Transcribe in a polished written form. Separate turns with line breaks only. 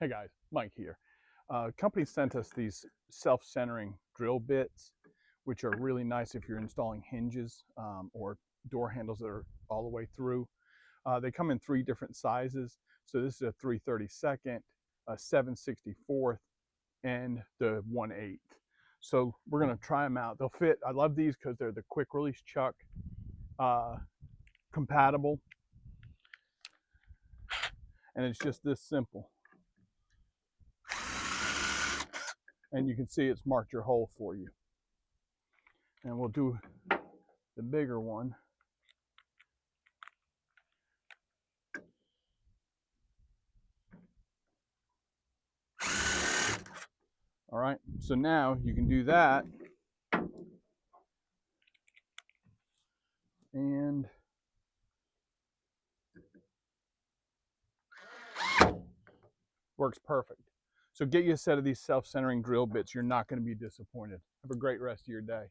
Hey guys, Mike here. Company sent us these self-centering drill bits, which are really nice if you're installing hinges or door handles that are all the way through. They come in three different sizes. So this is a 3/32, a 7/64, and the 1/8. So we're gonna try them out. They'll fit. I love these because they're the quick release chuck uh, compatible, and it's just this simple. And you can see it's marked your hole for you. And we'll do the bigger one. All right, so now you can do that. And works perfect. So get you a set of these self-centering drill bits. You're not going to be disappointed. Have a great rest of your day.